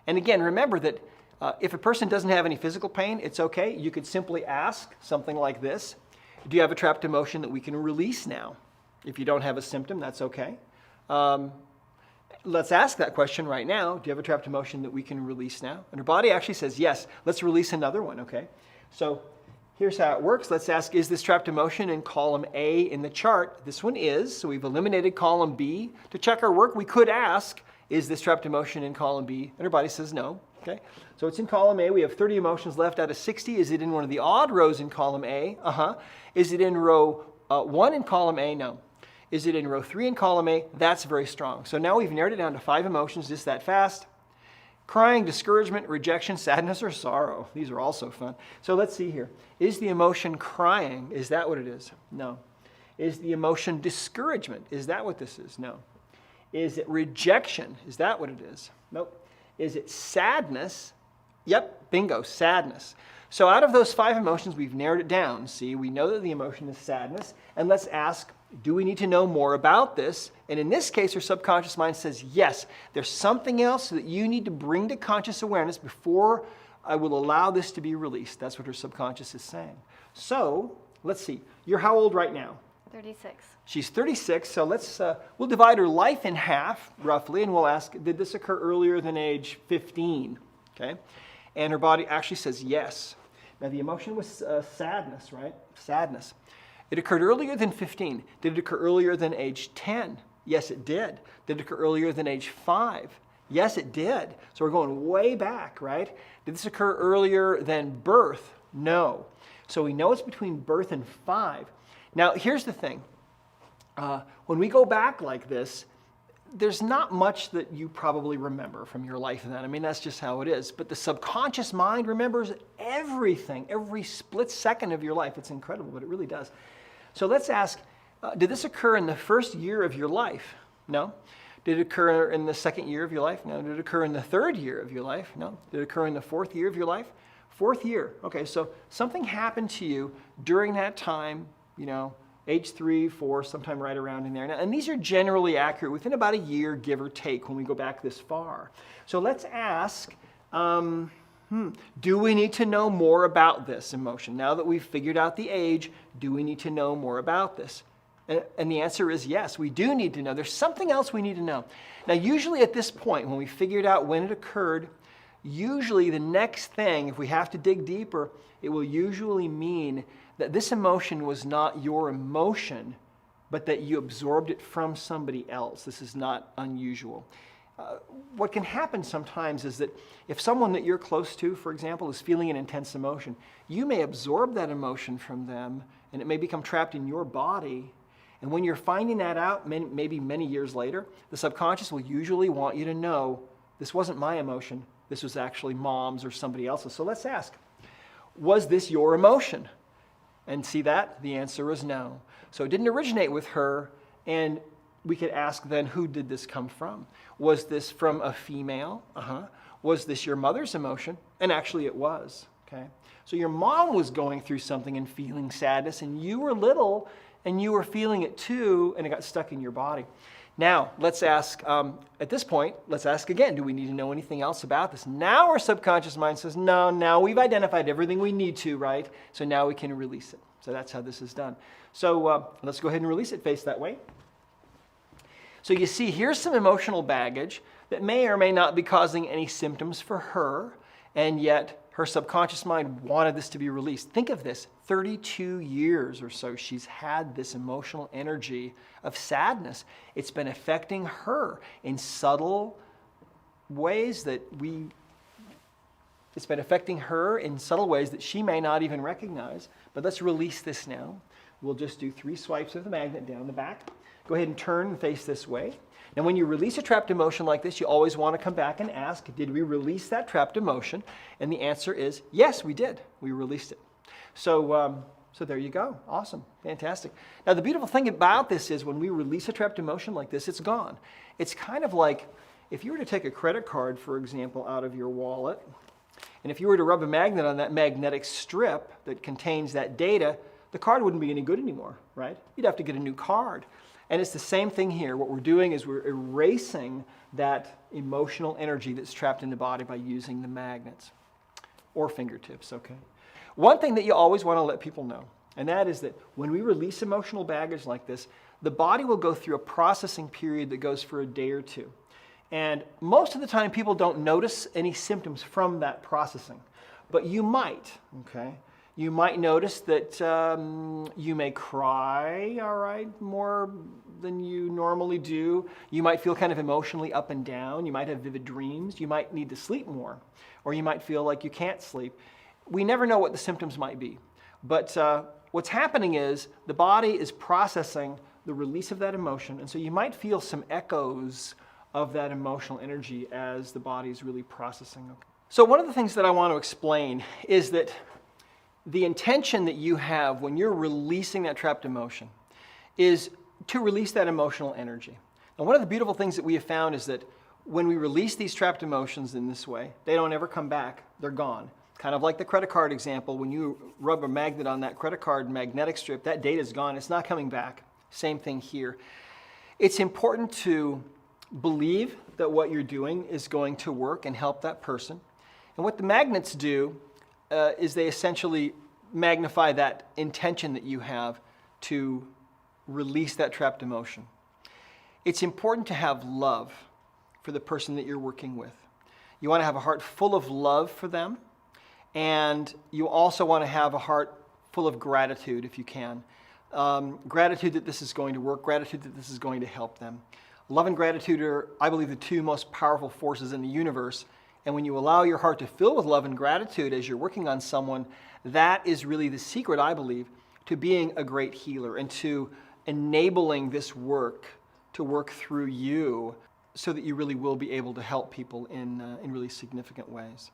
And again, remember that if a person doesn't have any physical pain, it's okay. You could simply ask something like this. Do you have a trapped emotion that we can release now? If you don't have a symptom, that's okay. Let's ask that question right now. Do you have a trapped emotion that we can release now? And her body actually says, yes, let's release another one, okay? So here's how it works. Let's ask, is this trapped emotion in column A in the chart? This one is, so we've eliminated column B. To check our work, we could ask, is this trapped emotion in column B? And her body says no, okay? So it's in column A. We have 30 emotions left out of 60. Is it in one of the odd rows in column A? Is it in row 1 in column A? No. Is it in row 3 in column A? That's very strong. So now we've narrowed it down to 5 emotions just that fast. Crying, discouragement, rejection, sadness, or sorrow. These are also fun. So let's see here. Is the emotion crying? Is that what it is? No. Is the emotion discouragement? Is that what this is? No. Is it rejection? Is that what it is? Nope. Is it sadness? Yep, bingo, sadness. So out of those 5 emotions, we've narrowed it down. See, we know that the emotion is sadness. And let's ask, do we need to know more about this? And in this case, our subconscious mind says, yes, there's something else that you need to bring to conscious awareness before I will allow this to be released. That's what her subconscious is saying. So let's see. You're how old right now? 36. She's 36, so we'll divide her life in half, roughly, and we'll ask, did this occur earlier than age 15? Okay? And her body actually says yes. Now, the emotion was sadness, right? Sadness. It occurred earlier than 15. Did it occur earlier than age 10? Yes, it did. Did it occur earlier than age 5? Yes, it did. So we're going way back, right? Did this occur earlier than birth? No. So we know it's between birth and 5. Now, here's the thing. When we go back like this, there's not much that you probably remember from your life then. I mean, that's just how it is. But the subconscious mind remembers everything, every split second of your life. It's incredible, but it really does. So let's ask, did this occur in the first year of your life? No. Did it occur in the second year of your life? No. Did it occur in the third year of your life? No. Did it occur in the fourth year of your life? Fourth year. Okay, so something happened to you during that time, age 3, 4, sometime right around in there. Now, and these are generally accurate within about a year, give or take, when we go back this far. So let's ask, do we need to know more about this emotion? Now that we've figured out the age, do we need to know more about this? And the answer is yes, we do need to know. There's something else we need to know. Now, usually at this point, when we figured out when it occurred, usually the next thing, if we have to dig deeper, it will usually mean that this emotion was not your emotion, but that you absorbed it from somebody else. This is not unusual. What can happen sometimes is that if someone that you're close to, for example, is feeling an intense emotion, you may absorb that emotion from them, and it may become trapped in your body. And when you're finding that out, maybe many years later, the subconscious will usually want you to know, this wasn't my emotion, this was actually mom's or somebody else's. So let's ask, was this your emotion? And see that? The answer is no. So it didn't originate with her, and we could ask then, who did this come from? Was this from a female? Was this your mother's emotion? And actually it was, okay? So your mom was going through something and feeling sadness, and you were little, and you were feeling it too, and it got stuck in your body. Now, let's ask, at this point, let's ask again, do we need to know anything else about this? Now our subconscious mind says, no, now we've identified everything we need to, right? So now we can release it. So that's how this is done. So let's go ahead and release it, face that way. So you see, here's some emotional baggage that may or may not be causing any symptoms for her, and yet her subconscious mind wanted this to be released. Think of this, 32 years or so she's had this emotional energy of sadness. It's been affecting her in subtle ways that she may not even recognize. But let's release this now. We'll just do 3 swipes of the magnet down the back. Go ahead and turn and face this way. Now, when you release a trapped emotion like this, you always want to come back and ask, did we release that trapped emotion? And the answer is, yes, we did. We released it. So there you go. Awesome. Fantastic. Now, the beautiful thing about this is when we release a trapped emotion like this, it's gone. It's kind of like if you were to take a credit card, for example, out of your wallet, and if you were to rub a magnet on that magnetic strip that contains that data, the card wouldn't be any good anymore, right? You'd have to get a new card. And it's the same thing here. What we're doing is we're erasing that emotional energy that's trapped in the body by using the magnets or fingertips, okay? One thing that you always want to let people know, and that is that when we release emotional baggage like this, the body will go through a processing period that goes for a day or two. And most of the time, people don't notice any symptoms from that processing. But you might, okay? You might notice that you may cry, all right, more than you normally do. You might feel kind of emotionally up and down. You might have vivid dreams. You might need to sleep more. Or you might feel like you can't sleep. We never know what the symptoms might be. But what's happening is the body is processing the release of that emotion. And so you might feel some echoes of that emotional energy as the body is really processing. Okay. So one of the things that I want to explain is that the intention that you have when you're releasing that trapped emotion is to release that emotional energy. And one of the beautiful things that we have found is that when we release these trapped emotions in this way, they don't ever come back. They're gone. Kind of like the credit card example, when you rub a magnet on that credit card magnetic strip, that data is gone. It's not coming back. Same thing here. It's important to believe that what you're doing is going to work and help that person. And what the magnets do is they essentially magnify that intention that you have to release that trapped emotion. It's important to have love for the person that you're working with. You want to have a heart full of love for them, and you also want to have a heart full of gratitude if you can. Gratitude that this is going to work, gratitude that this is going to help them. Love and gratitude are, I believe, the two most powerful forces in the universe. And when you allow your heart to fill with love and gratitude as you're working on someone, that is really the secret, I believe, to being a great healer and to enabling this work to work through you so that you really will be able to help people in really significant ways.